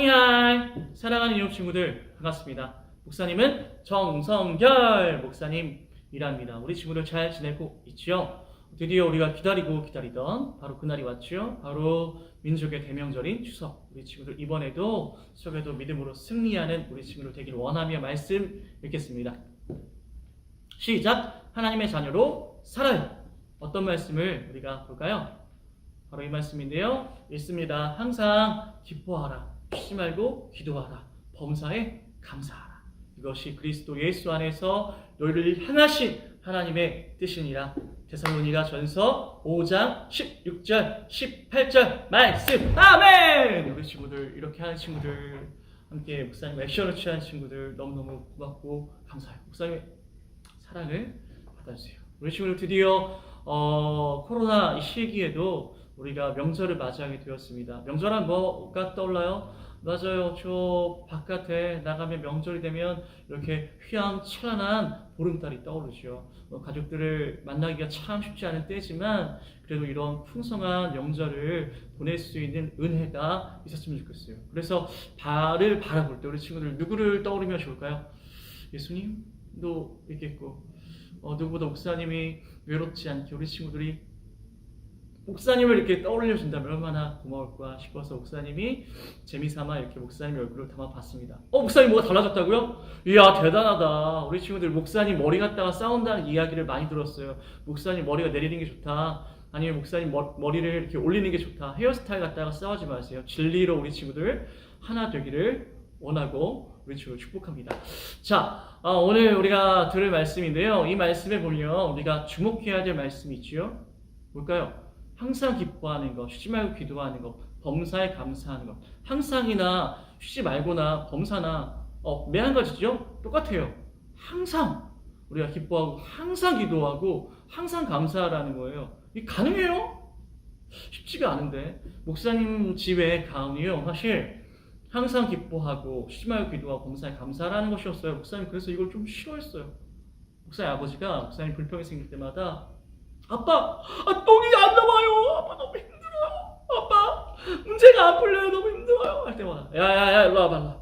하이하이 사랑하는 이웃 친구들 반갑습니다. 목사님은 정성결 목사님이랍니다. 우리 친구들 잘 지내고 있지요? 드디어 우리가 기다리던 바로 그날이 왔죠. 바로 민족의 대명절인 추석. 우리 친구들 이번에도 추석에도 믿음으로 승리하는 우리 친구들 되길 원하며 말씀 읽겠습니다. 시작! 하나님의 자녀로 살아요. 어떤 말씀을 우리가 볼까요? 바로 이 말씀인데요. 읽습니다. 항상 기뻐하라. 쉬지 말고 기도하라. 범사에 감사하라. 이것이 그리스도 예수 안에서 너희를 향하신 하나님의 뜻이니라. 데살로니가 전서 5장 16절 18절 말씀. 아멘. 우리 친구들 이렇게 하는 친구들 함께 목사님 액션을 취한 친구들 너무너무 고맙고 감사해요. 목사님의 사랑을 받아주세요. 우리 친구들 드디어 코로나 이 시기에도 우리가 명절을 맞이하게 되었습니다. 명절은 뭐가 떠올라요? 맞아요. 저 바깥에 나가면 명절이 되면 이렇게 휘황찬란한 보름달이 떠오르죠. 가족들을 만나기가 참 쉽지 않은 때지만 그래도 이런 풍성한 명절을 보낼 수 있는 은혜가 있었으면 좋겠어요. 그래서 달을 바라볼 때 우리 친구들 누구를 떠오르면 좋을까요? 예수님도 있겠고 누구보다 목사님이 외롭지 않게 우리 친구들이 목사님을 이렇게 떠올려 준다면 얼마나 고마울까 싶어서 목사님이 재미삼아 이렇게 목사님 얼굴을 담아봤습니다. 목사님 뭐가 달라졌다고요? 이야 대단하다. 우리 친구들 목사님 머리 갖다가 싸운다는 이야기를 많이 들었어요. 목사님 머리가 내리는 게 좋다. 아니면 목사님 머리를 이렇게 올리는 게 좋다. 헤어스타일 갖다가 싸우지 마세요. 진리로 우리 친구들 하나 되기를 원하고 우리 친구를 축복합니다. 자, 오늘 우리가 들을 말씀인데요. 이 말씀에 보면 우리가 주목해야 될 말씀이 있지요. 뭘까요? 항상 기뻐하는 것, 쉬지 말고 기도하는 것, 범사에 감사하는 것. 항상이나 쉬지 말고나 범사나 매 한 가지죠? 똑같아요. 항상 우리가 기뻐하고 항상 기도하고 항상 감사하라는 거예요. 이게 가능해요? 쉽지가 않은데 목사님 집에 가은이요. 사실 항상 기뻐하고 쉬지 말고 기도하고 범사에 감사하라는 것이었어요. 목사님 그래서 이걸 좀 싫어했어요. 목사님 아버지가 목사님 불평이 생길 때마다 아빠, 똥이 안 나와요. 아빠 너무 힘들어요. 아빠, 문제가 안 풀려요. 너무 힘들어요. 할 때마다 야야야 일로 와봐.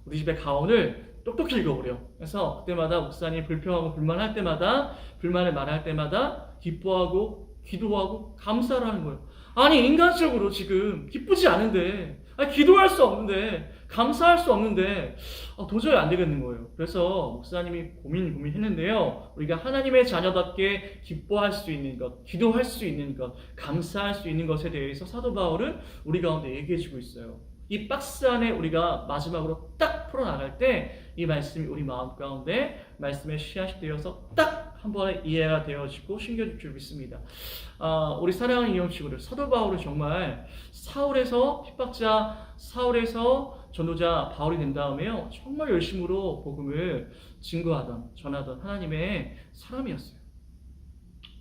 우리 집에 가온을 똑똑히 읽어버려. 그래서 그때마다 목사님 불평하고 불만할 때마다 불만을 말할 때마다 기뻐하고 기도하고 감사하라는 거예요. 아니 인간적으로 지금 기쁘지 않은데 기도할 수 없는데 감사할 수 없는데 도저히 안 되겠는 거예요. 그래서 목사님이 고민했는데요. 우리가 하나님의 자녀답게 기뻐할 수 있는 것, 기도할 수 있는 것, 감사할 수 있는 것에 대해서 사도 바울은 우리 가운데 얘기해주고 있어요. 이 박스 안에 우리가 마지막으로 딱 풀어나갈 때 이 말씀이 우리 마음 가운데 말씀의 씨앗이 되어서 딱 한 번에 이해가 되어지고 심겨질 줄 믿습니다. 우리 사랑하는 이웃 친구들, 사도 바울은 정말 사울에서 핍박자, 사울에서 전도자 바울이 된 다음에요. 정말 열심으로 복음을 증거하던, 전하던 하나님의 사람이었어요.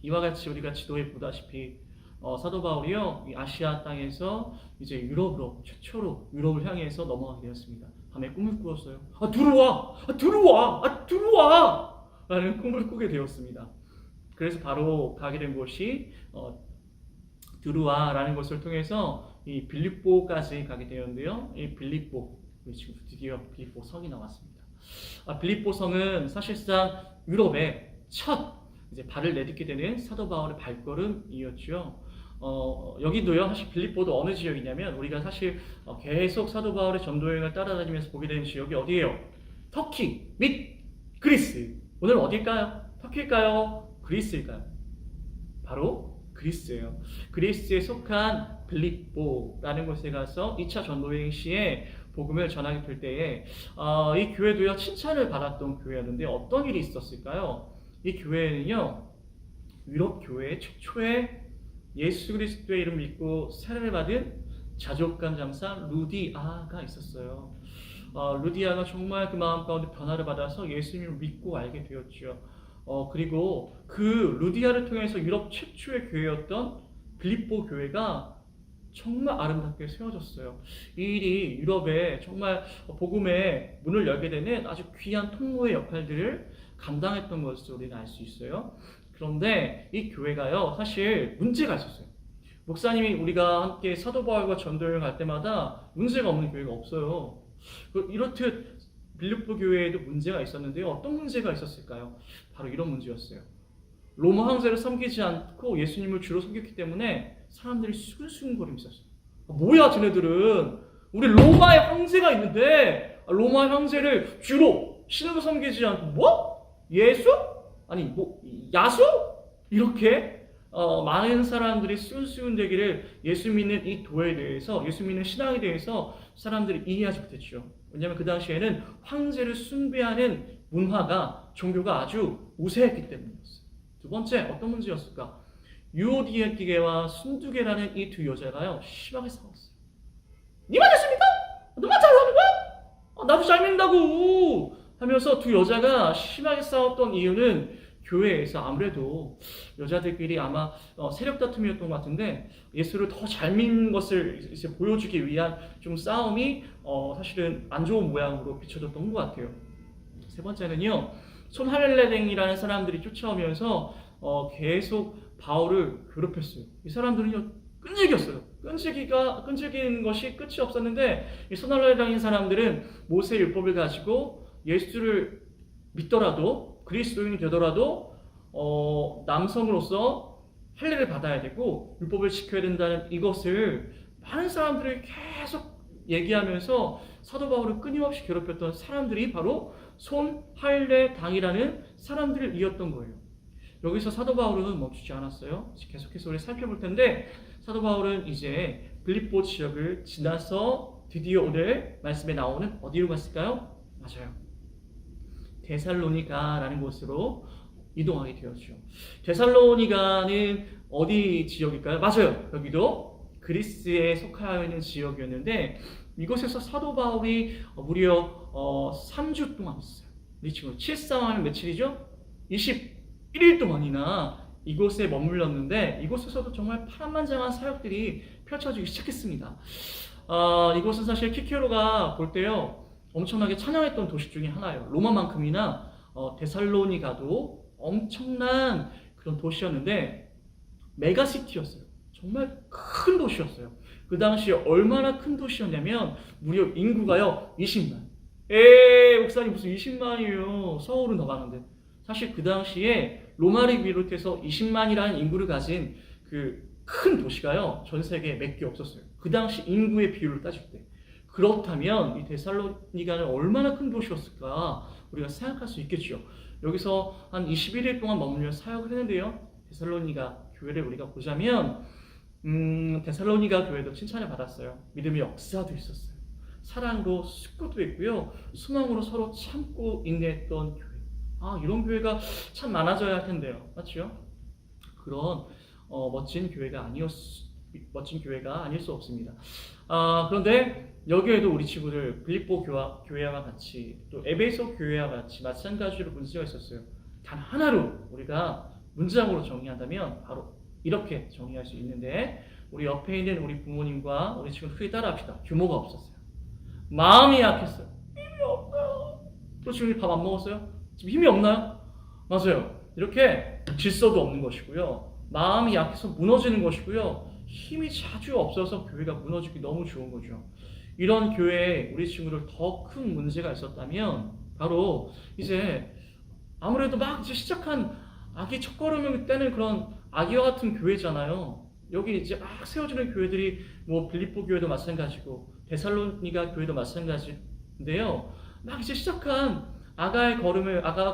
이와 같이 우리가 지도에 보다시피 사도 바울이요, 이 아시아 땅에서 이제 유럽으로 최초로 유럽을 향해서 넘어가게 되었습니다. 밤에 꿈을 꾸었어요. 들어와! 라는 꿈을 꾸게 되었습니다. 그래서 바로 가게 된 곳이 드루아라는 것을 통해서 이 빌립보까지 가게 되었는데요. 이 빌립보, 지금 드디어 빌립보 성이 나왔습니다. 빌립보 성은 사실상 유럽의 첫 이제 발을 내딛게 되는 사도 바울의 발걸음이었죠. 여기도요. 사실 빌립보도 어느 지역이냐면 우리가 사실 계속 사도 바울의 전도 여행을 따라다니면서 보게 되는 지역이 어디예요? 터키 및 그리스. 오늘 어딜까요? 터키일까요? 그리스일까요? 바로 그리스예요. 그리스에 속한 빌립보라는 곳에 가서 2차 전도 여행 시에 복음을 전하게 될 때에 이 교회도요. 칭찬을 받았던 교회였는데 어떤 일이 있었을까요? 이 교회는요. 유럽 교회 최초의 예수 그리스도의 이름을 믿고 세례를 받은 자족간 장사 루디아가 있었어요. 루디아가 정말 그 마음 가운데 변화를 받아서 예수님을 믿고 알게 되었죠. 그리고 그 루디아를 통해서 유럽 최초의 교회였던 빌립보 교회가 정말 아름답게 세워졌어요. 이 일이 유럽에 정말 복음의 문을 열게 되는 아주 귀한 통로의 역할들을 감당했던 것을 우리는 알 수 있어요. 그런데 이 교회가요, 사실 문제가 있었어요. 목사님이 우리가 함께 사도 바울과 전도여행 갈 때마다 문제가 없는 교회가 없어요. 이렇듯 빌립보 교회에도 문제가 있었는데요. 어떤 문제가 있었을까요? 바로 이런 문제였어요. 로마 황제를 섬기지 않고 예수님을 주로 섬겼기 때문에 사람들이 수근수근거리고 있었어요. 뭐야 쟤네들은, 우리 로마의 황제가 있는데 로마 황제를 주로 신으로 섬기지 않고 뭐? 예수? 아니 뭐 야수? 이렇게 많은 사람들이 수근수근대기를 예수 믿는 이 도에 대해서, 예수 믿는 신앙에 대해서 사람들이 이해하지 못했죠. 왜냐하면 그 당시에는 황제를 숭배하는 문화가, 종교가 아주 우세했기 때문이었어요. 두 번째, 어떤 문제였을까? 유오디게와 순두게라는 이 두 여자가요, 심하게 싸웠어요. 니만 됐습니까? 너만 잘 사는 거야? 나도 잘 믿는다고 하면서 두 여자가 심하게 싸웠던 이유는 교회에서 아무래도 여자들끼리 아마 세력 다툼이었던 것 같은데, 예수를 더 잘 믿는 것을 이제 보여주기 위한 좀 싸움이 사실은 안 좋은 모양으로 비춰졌던 것 같아요. 세 번째는요, 손할레댕이라는 사람들이 쫓아오면서 계속 바울을 괴롭혔어요. 이 사람들은요, 끈질겼어요. 끈질기는 것이 끝이 없었는데, 이 손할레댕인 사람들은 모세 율법을 가지고 예수를 믿더라도, 그리스도인이 되더라도 남성으로서 할례를 받아야 되고 율법을 지켜야 된다는 이것을 많은 사람들이 계속 얘기하면서 사도 바울을 끊임없이 괴롭혔던 사람들이 바로 손할례당이라는 사람들이었던 거예요. 여기서 사도 바울은 멈추지 않았어요. 계속해서 우리 살펴볼 텐데, 사도 바울은 이제 빌립보 지역을 지나서 드디어 오늘 말씀에 나오는 어디로 갔을까요? 맞아요, 데살로니가라는 곳으로 이동하게 되었죠. 데살로니가는 어디 지역일까요? 맞아요, 여기도 그리스에 속하여 있는 지역이었는데, 이곳에서 사도 바울이 무려 3주 동안 있어요. 우리 지금 7상하면 며칠이죠? 21일 동안이나 이곳에 머물렀는데, 이곳에서도 정말 파란만장한 사역들이 펼쳐지기 시작했습니다. 이곳은 사실 키케로가 볼 때요, 엄청나게 찬양했던 도시 중에 하나예요. 로마만큼이나 데살로니가도 엄청난 그런 도시였는데 메가시티였어요. 정말 큰 도시였어요. 그 당시에 얼마나 큰 도시였냐면 무려 인구가요 20만. 목사님 무슨 20만이에요. 서울은 더 많은데. 사실 그 당시에 로마를 비롯해서 20만이라는 인구를 가진 그 큰 도시가요 전 세계에 몇 개 없었어요. 그 당시 인구의 비율을 따질 때. 그렇다면 이 데살로니가는 얼마나 큰 도시였을까 우리가 생각할 수 있겠죠. 여기서 한 21일 동안 머물며 사역을 했는데요. 데살로니가 교회를 우리가 보자면 데살로니가 교회도 칭찬을 받았어요. 믿음의 역사도 있었어요. 사랑으로 숙고도 있고요. 소망으로 서로 참고 인내했던 교회. 이런 교회가 참 많아져야 할 텐데요. 맞죠? 그런 멋진 교회가 아닐 수 없습니다. 그런데 여기에도 우리 친구들 빌립보 교회와 같이 또 에베소 교회와 같이 마찬가지로 문제가 있었어요. 단 하나로 우리가 문장으로 정의한다면 바로 이렇게 정의할 수 있는데, 우리 옆에 있는 우리 부모님과 우리 친구들 크게 따라합시다. 규모가 없었어요. 마음이 약했어요. 힘이 없어요. 또 지금 밥 안 먹었어요? 지금 힘이 없나요? 맞아요. 이렇게 질서도 없는 것이고요. 마음이 약해서 무너지는 것이고요. 힘이 자주 없어서 교회가 무너지기 너무 좋은 거죠. 이런 교회에 우리 친구들 더 큰 문제가 있었다면 바로 이제 아무래도 막 이제 시작한 아기 첫걸음을 떼는 그런 아기와 같은 교회잖아요. 여기 이제 막 세워지는 교회들이 뭐 빌립보 교회도 마찬가지고 데살로니가 교회도 마찬가지인데요. 막 이제 시작한 아가가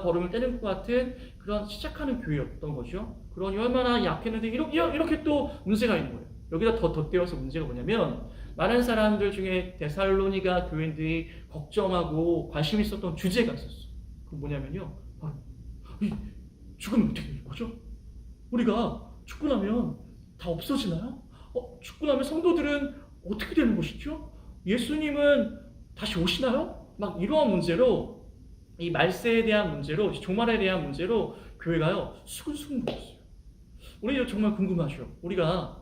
걸음을 떼는 것 같은 그런 시작하는 교회였던 거죠. 그러니 얼마나 약했는데 이렇게 또 문제가 있는 거예요. 여기다 더 덧대어서 문제가 뭐냐면, 많은 사람들 중에 데살로니가 교인들이 걱정하고 관심 있었던 주제가 있었어요. 그건 뭐냐면요, 바로 죽으면 어떻게 되는 거죠? 우리가 죽고 나면 다 없어지나요? 죽고 나면 성도들은 어떻게 되는 것이죠? 예수님은 다시 오시나요? 막 이러한 문제로, 이 말세에 대한 문제로, 종말에 대한 문제로 교회가요 수근수근 거렸어요. 우리 정말 궁금하죠. 우리가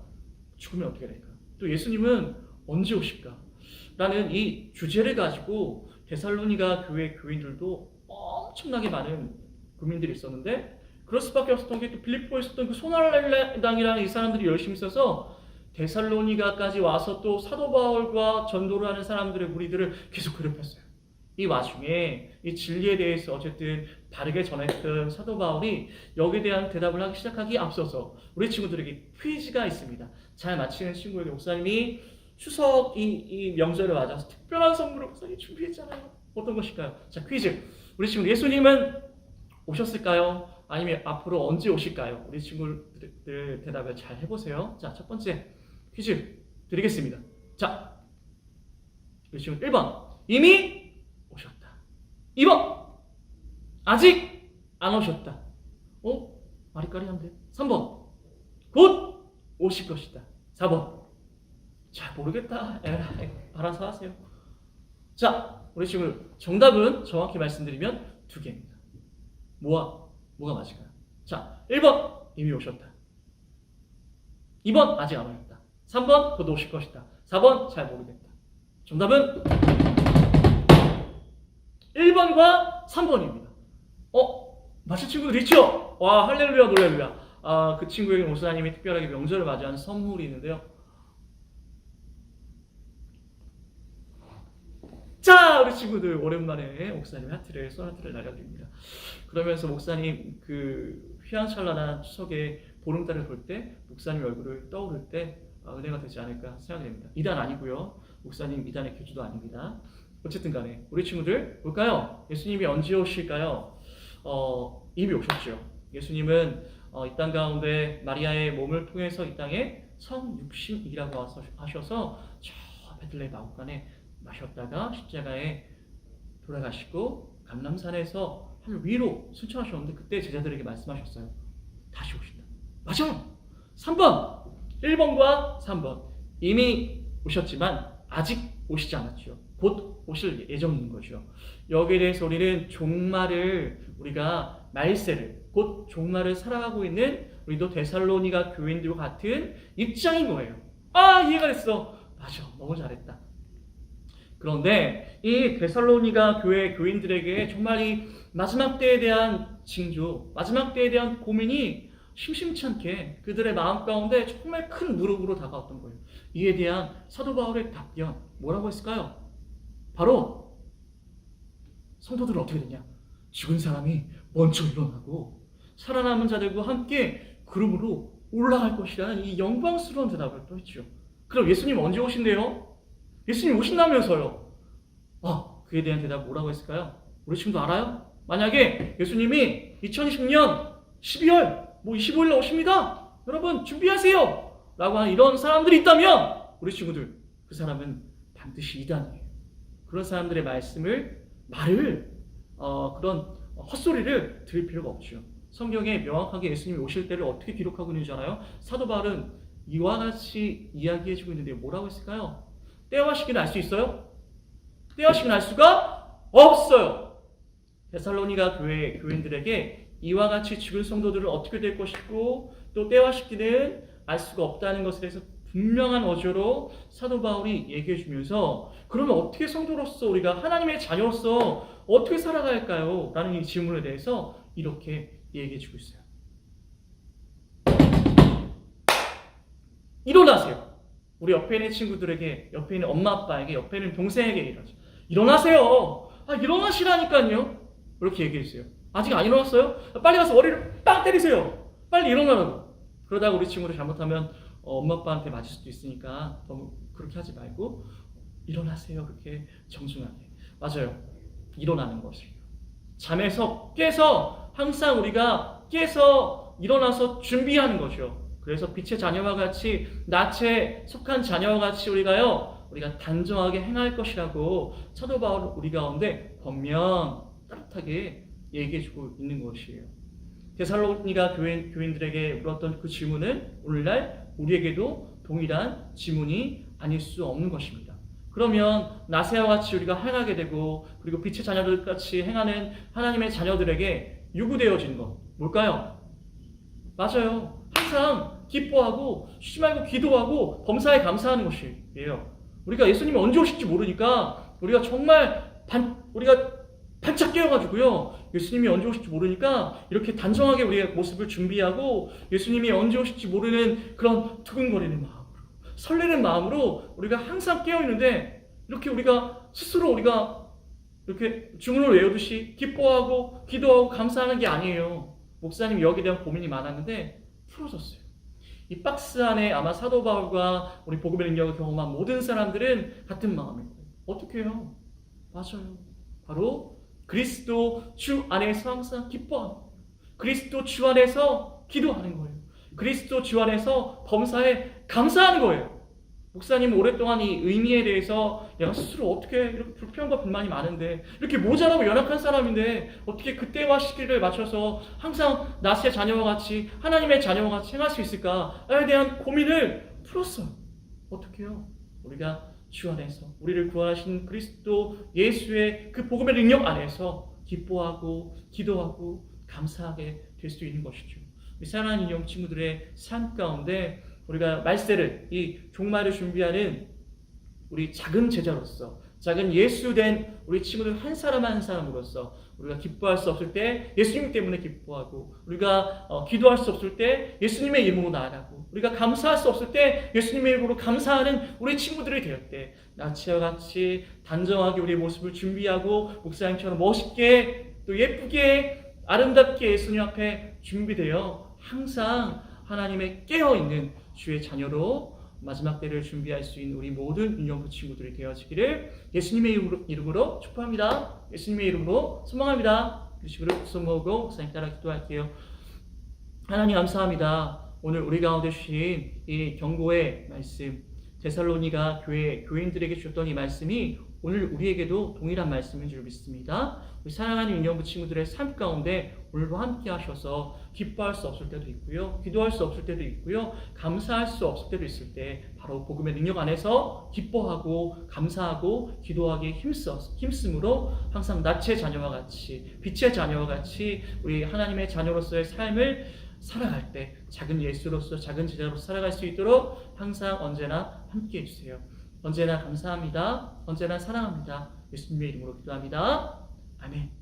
죽으면 어떻게 될까? 또 예수님은 언제 오실까? 라는 이 주제를 가지고 데살로니가 교회 교인들도 엄청나게 많은 고민들이 있었는데, 그럴 수밖에 없었던 게 또 빌립보에 있었던 그 손할레당이라는 이 사람들이 열심히 있어서 데살로니가까지 와서 또 사도 바울과 전도를 하는 사람들의 무리들을 계속 괴롭혔어요. 이 와중에 이 진리에 대해서 어쨌든 바르게 전했던 사도 바울이 여기에 대한 대답을 하기 시작하기 앞서서 우리 친구들에게 퀴즈가 있습니다. 잘 맞히는 친구에게 목사님이 추석 이 명절을 맞아서 특별한 선물을 목사님이 준비했잖아요. 어떤 것일까요? 자, 퀴즈. 우리 친구 예수님은 오셨을까요? 아니면 앞으로 언제 오실까요? 우리 친구들 대답을 잘 해보세요. 자, 첫 번째 퀴즈 드리겠습니다. 자, 우리 친구 1번 이미 오셨다. 2번 아직 안 오셨다. 아리까리한데. 3번 곧 오실 것이다. 4번 잘 모르겠다. 알아서 하세요. 자, 우리 친구 정답은 정확히 말씀드리면 2개입니다. 뭐가 맞을까요? 자, 1번 이미 오셨다. 2번 아직 안 오셨다. 3번 곧 오실 것이다. 4번 잘 모르겠다. 정답은 1번과 3번입니다. 맞힐 친구들 있죠? 와, 할렐루야, 놀랄루야. 그 친구에게 목사님이 특별하게 명절을 맞이하는 선물이 있는데요. 자, 우리 친구들 오랜만에 목사님 손하트를 날려드립니다. 그러면서 목사님 그 휘황찬란한 추석에 보름달을 볼 때 목사님 얼굴을 떠오를 때 은혜가 되지 않을까 생각됩니다. 이단 아니고요. 목사님 이단의 교주도 아닙니다. 어쨌든 간에 우리 친구들 볼까요? 예수님이 언제 오실까요? 이미 오셨죠. 예수님은 이 땅 가운데 마리아의 몸을 통해서 이 땅에 성육신이라고 하셔서 저 베들레헴 마구간에 마셨다가 십자가에 돌아가시고 감람산에서 하늘 위로 승천하셨는데 그때 제자들에게 말씀하셨어요. 다시 오신다. 맞아요. 3번 1번과 3번 이미 오셨지만 아직 오시지 않았죠. 곧 오실 예정인 거죠. 여기에 대해서 우리는 종말을 우리가 말세를 곧 종말을 살아가고 있는 우리도 데살로니가 교인들과 같은 입장인 거예요. 이해가 됐어. 맞아. 너무 잘했다. 그런데 이 데살로니가 교회 교인들에게 정말 이 마지막 때에 대한 징조, 마지막 때에 대한 고민이 심심치 않게 그들의 마음 가운데 정말 큰 무릎으로 다가왔던 거예요. 이에 대한 사도 바울의 답변 뭐라고 했을까요? 바로 성도들은 어떻게 되냐? 죽은 사람이 먼저 일어나고 살아남은 자들과 함께 그룹으로 올라갈 것이라는 이 영광스러운 대답을 또 했죠. 그럼 예수님 언제 오신대요? 예수님 오신다면서요. 그에 대한 대답 뭐라고 했을까요? 우리 친구도 알아요? 만약에 예수님이 2020년 12월 25일에 오십니다. 여러분 준비하세요. 라고 하는 이런 사람들이 있다면 우리 친구들 그 사람은 반드시 이단이에요. 그런 사람들의 말을 그런 헛소리를 들을 필요가 없죠. 성경에 명확하게 예수님이 오실 때를 어떻게 기록하고 있는지 알아요? 사도 바울은 이와 같이 이야기해주고 있는데 뭐라고 했을까요? 때와 시기는 알 수 있어요? 때와 시기는 알 수가 없어요. 데살로니가 교회 교인들에게 이와 같이 죽은 성도들은 어떻게 될 것이고 또 때와 시기는 알 수가 없다는 것에 대해서 분명한 어조로 사도 바울이 얘기해 주면서 그러면 어떻게 성도로서 우리가 하나님의 자녀로서 어떻게 살아가야 할까요? 라는 이 질문에 대해서 이렇게 얘기해 주고 있어요. 일어나세요. 우리 옆에 있는 친구들에게, 옆에 있는 엄마 아빠에게, 옆에 있는 동생에게 얘기하죠. 일어나세요. 일어나시라니까요. 이렇게 얘기해 주세요. 아직 안 일어났어요? 빨리 가서 머리를 빵 때리세요. 빨리 일어나라고. 그러다가 우리 친구를 잘못하면 엄마 아빠한테 맞을 수도 있으니까 너무 그렇게 하지 말고 일어나세요. 그렇게 정중하게. 맞아요. 일어나는 것이에요. 잠에서 깨서 항상 우리가 깨서 일어나서 준비하는 거죠. 그래서 빛의 자녀와 같이 낯에 속한 자녀와 같이 우리가 단정하게 행할 것이라고 사도 바울은 우리 가운데 번면 따뜻하게 얘기해주고 있는 것이에요. 데살로니가 교인들에게 물었던 그 질문은 오늘날 우리에게도 동일한 질문이 아닐 수 없는 것입니다. 그러면 나세와 같이 우리가 행하게 되고 그리고 빛의 자녀들 같이 행하는 하나님의 자녀들에게 요구되어진 것 뭘까요? 맞아요. 항상 기뻐하고 쉬지 말고 기도하고 범사에 감사하는 것이에요. 우리가 예수님이 언제 오실지 모르니까 우리가 정말 우리가 반짝 깨어가지고요. 예수님이 언제 오실지 모르니까 이렇게 단정하게 우리의 모습을 준비하고 예수님이 언제 오실지 모르는 그런 두근거리는 마음으로 설레는 마음으로 우리가 항상 깨어 있는데 이렇게 우리가 스스로 우리가 이렇게 주문을 외우듯이 기뻐하고 기도하고 감사하는 게 아니에요. 목사님이 여기에 대한 고민이 많았는데 풀어졌어요. 이 박스 안에 아마 사도 바울과 우리 복음의 능력을 경험한 모든 사람들은 같은 마음일 거예요. 어떻게 해요? 맞아요. 바로 그리스도 주 안에서 항상 기뻐하는 거예요. 그리스도 주 안에서 기도하는 거예요. 그리스도 주 안에서 범사에 감사하는 거예요. 목사님은 오랫동안 이 의미에 대해서 내가 스스로 어떻게 이렇게 불평과 불만이 많은데 이렇게 모자라고 연약한 사람인데 어떻게 그때와 시기를 맞춰서 항상 나의 자녀와 같이 하나님의 자녀와 같이 행할 수 있을까에 대한 고민을 풀었어요. 어떻게 해요? 우리가 주 안에서 우리를 구하신 그리스도 예수의 그 복음의 능력 안에서 기뻐하고 기도하고 감사하게 될 수 있는 것이죠. 우리 사랑하는 인형 친구들의 삶 가운데 우리가 말세를 이 종말을 준비하는 우리 작은 제자로서 작은 예수된 우리 친구들 한 사람 한 사람으로서 우리가 기뻐할 수 없을 때 예수님 때문에 기뻐하고 우리가 기도할 수 없을 때 예수님의 이름으로 나아가고 우리가 감사할 수 없을 때 예수님의 이름으로 감사하는 우리 친구들이 될 때 나치와 같이 단정하게 우리의 모습을 준비하고 목사님처럼 멋있게 또 예쁘게 아름답게 예수님 앞에 준비되어 항상 하나님의 깨어있는 주의 자녀로 마지막 때를 준비할 수 있는 우리 모든 인형부 친구들이 되어지기를 예수님의 이름으로 축복합니다. 예수님의 이름으로 소망합니다. 그 식으로 손 모으고 목사님 따라 기도할게요. 하나님 감사합니다. 오늘 우리 가운데 주신 이 경고의 말씀, 데살로니가 교인들에게 주셨던 이 말씀이 오늘 우리에게도 동일한 말씀인 줄 믿습니다. 우리 사랑하는 인형부 친구들의 삶 가운데 오늘도 함께 하셔서 기뻐할 수 없을 때도 있고요, 기도할 수 없을 때도 있고요, 감사할 수 없을 때도 있을 때 바로 복음의 능력 안에서 기뻐하고 감사하고 기도하기에 힘쓰므로 항상 낯의 자녀와 같이 빛의 자녀와 같이 우리 하나님의 자녀로서의 삶을 살아갈 때 작은 예수로서 작은 제자로서 살아갈 수 있도록 항상 언제나 함께 해주세요. 언제나 감사합니다. 언제나 사랑합니다. 예수님의 이름으로 기도합니다. 아멘.